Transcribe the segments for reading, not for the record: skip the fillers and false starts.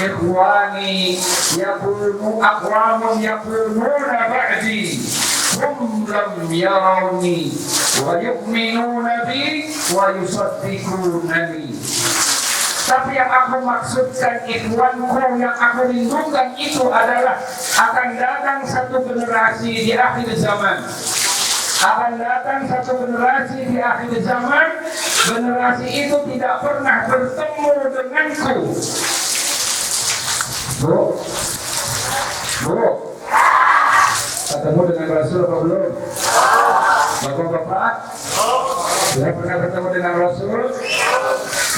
ikhwani aqwamun yaquluna ba'di hum lam yarawni wa yu'minuna bi wa yusaddiqunani. Tapi yang aku maksudkan ikhwanku, yang aku rindukan itu adalah akan datang satu generasi di akhir zaman. Akan datang satu generasi di akhir zaman. Generasi itu tidak pernah bertemu denganku. Bu, ketemu dengan Rasul apa belum? Bapak-bapak, sudah pernah bertemu dengan Rasul?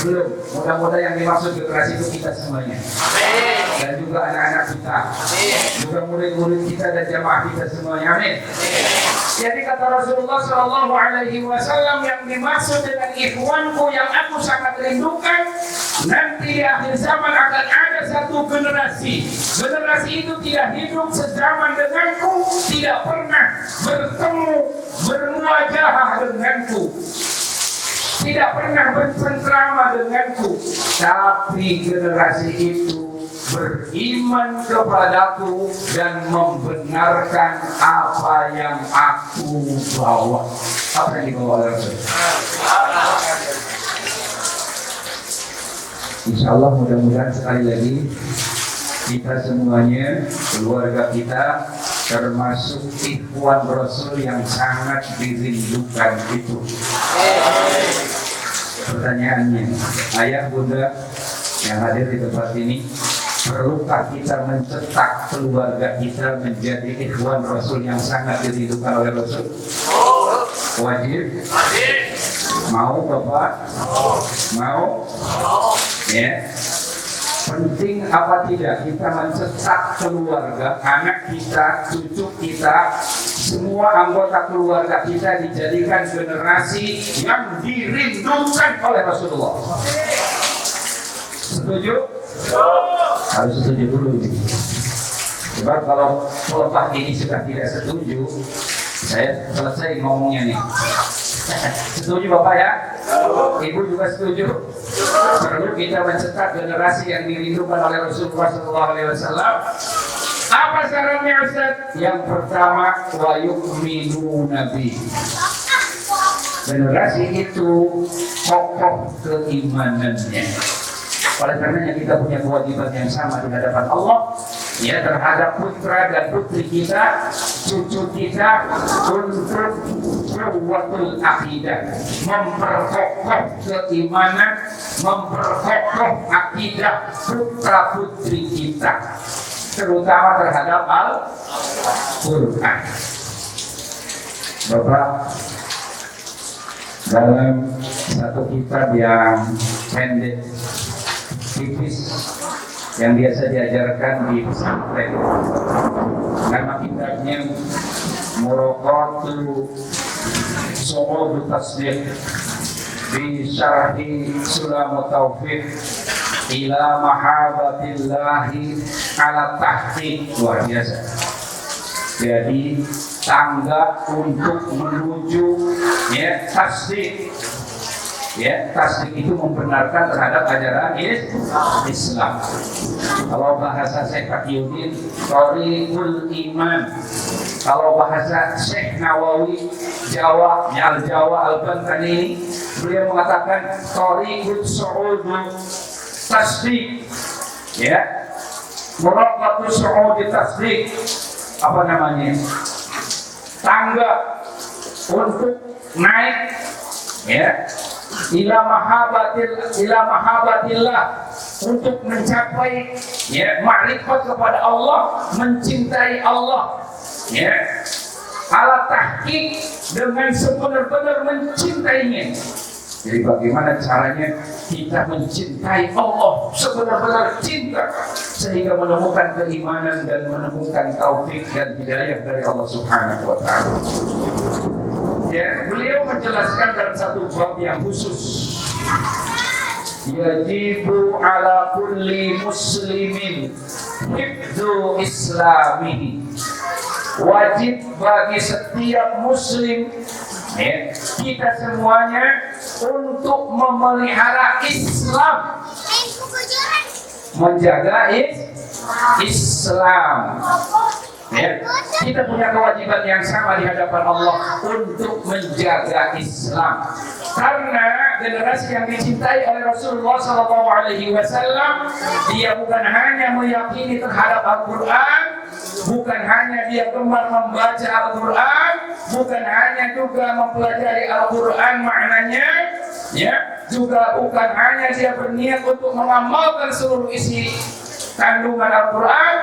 Belum. Mudah-mudahan yang dimaksud generasi itu kita semuanya, dan juga anak-anak kita, juga murid-murid kita dan jamaah kita semuanya. Amin. Jadi kata Rasulullah Shallallahu Alaihi Wasallam, yang dimaksud dengan ikhwanku yang aku sangat rindukan, nanti di akhir zaman akan ada satu generasi. Generasi itu tidak hidup sezaman denganku, tidak pernah bertemu bermuajah denganku, tidak pernah bercengkrama denganku, tapi generasi itu beriman kepadaku dan membenarkan apa yang aku bawa. Apa yang dibawa oleh Rasul? Insya Allah mudah-mudahan sekali lagi kita semuanya, keluarga kita, termasuk ikhwan Rasul yang sangat dirindukan itu. Pertanyaannya, ayah bunda yang hadir di tempat ini, perlukah kita mencetak keluarga kita menjadi ikhwan Rasul yang sangat dirindukan oleh Rasul? Wajib? Mau Bapak? Mau? Ya. Penting apa tidak kita mencetak keluarga, anak kita, cucu kita, semua anggota keluarga kita dijadikan generasi yang dirindukan oleh Rasulullah. Setuju? Harus setuju dulu nih. Sebab kalau pelepah ini sudah tidak setuju, saya selesai ngomongnya nih. Setuju Bapak ya? Ibu juga setuju? Perlu kita mencetak generasi yang dirindukan oleh Rasulullah SAW. Apa syaratnya Ustaz? Yang pertama, wa yu'minuna bi. Generasi itu kokoh keimanannya. Oleh karenanya kita punya kewajiban yang sama di hadapan Allah, ya, terhadap putra dan putri kita, cucu kita, untuk kuwatul akidah, memperkokoh keimanan, memperkokoh akidah putra putri kita, terutama terhadap Al-Quran. Bapak, dalam satu kitab yang pendek, tipis, yang biasa diajarkan di pesantren, nama kitabnya Muraqatu Su'ud Tasdiq di Syarhi Sulam Taufiq ila Mahabatillahi ala Tahqiq. Luar biasa. Jadi tangga untuk menuju ya tasdik. Ya, tasdik itu membenarkan terhadap ajaran Islam. Kalau bahasa Syekh Taqiyuddin, Thariqul Iman. Kalau bahasa Syekh Nawawi, Jawa, Al-Jawa Al-Bantani, beliau mengatakan Thariqul Su'ud Tasdik. Ya, Muraqatu Su'ud Tasdik. Apa namanya? Tangga untuk naik, ya, ila mahabatillah, untuk mencapai ya ma'rifat kepada Allah, mencintai Allah, ya, ala tahqiq, dengan sebenar-benar mencintainya. Jadi bagaimana caranya kita mencintai Allah sebenar-benar cinta, sehingga menemukan keimanan dan menemukan taufik dan hidayah dari Allah Subhanahu wa ta'ala. Ya, beliau menjelaskan dalam satu bab yang khusus. Yajibu ala kulli muslimin hifdzu islamihi. Wajib bagi setiap muslim, ya, kita semuanya, untuk memelihara Islam. menjaga Islam. Ya, kita punya kewajiban yang sama di hadapan Allah untuk menjaga Islam. Karena generasi yang dicintai oleh Rasulullah SAW, dia bukan hanya meyakini terhadap Al-Quran, bukan hanya dia gemar membaca Al-Quran, bukan hanya juga mempelajari Al-Quran maknanya, ya, juga bukan hanya dia berniat untuk mengamalkan seluruh isi kandungan Al-Quran,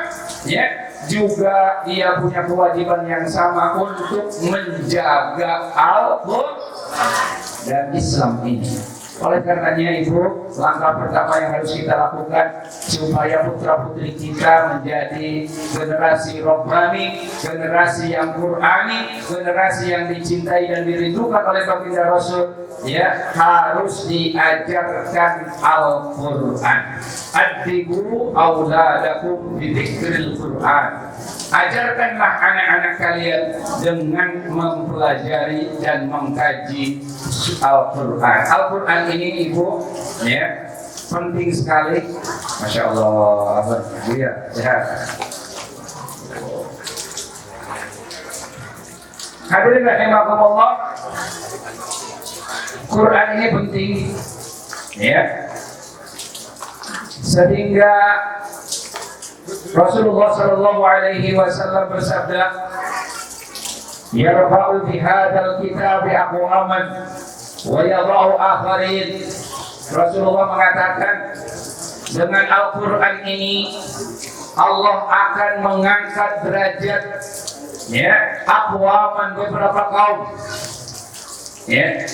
ya, juga dia punya kewajiban yang sama untuk menjaga Al-Quran dan Islam ini. Oleh karenanya Ibu, langkah pertama yang harus kita lakukan supaya putra-putri kita menjadi generasi Rabbani, generasi yang Qur'ani, generasi yang dicintai dan dirindukan oleh baginda Rasul, ya, harus diajarkan Al-Quran. Addibu auladakum bidzikril Quran. Ajarkanlah anak-anak kalian dengan mempelajari dan mengkaji Al-Quran. Al-Quran ini Ibu, ya, penting sekali. Masya Allah, Bu ya, sehat. Hadirin rahimakumullah, Quran ini penting, ya, sehingga Rasulullah Shallallahu Alaihi Wasallam bersabda, "Yarfa'u bihadzal kitabi aqwaman wa yadha'u akharin." Rasulullah mengatakan, dengan Al-Quran ini Allah akan mengangkat derajat, ya, aqwaman, beberapa kaum, ya,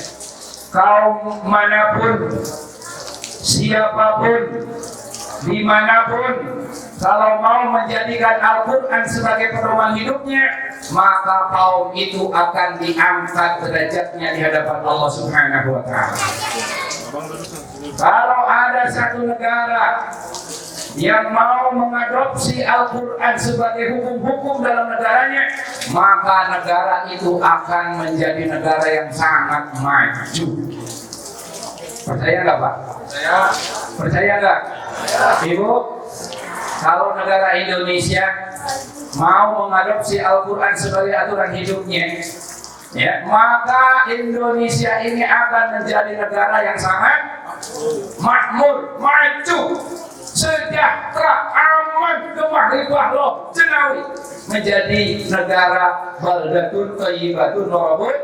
kaum manapun, siapapun, dimanapun, kalau mau menjadikan Al-Quran sebagai pedoman hidupnya, maka kaum itu akan diangkat derajatnya di hadapan Allah Subhanahu wa Ta'ala. Kalau ada satu negara yang mau mengadopsi Al-Quran sebagai hukum-hukum dalam negaranya, maka negara itu akan menjadi negara yang sangat maju. Percaya nggak Pak? Percaya nggak? Ibu, kalau negara Indonesia mau mengadopsi Al-Quran sebagai aturan hidupnya, ya, maka Indonesia ini akan menjadi negara yang sangat makmur, maju, sejahtera, aman, gemah ribah loh, jenawi, menjadi negara baldatun thayyibatun warabun.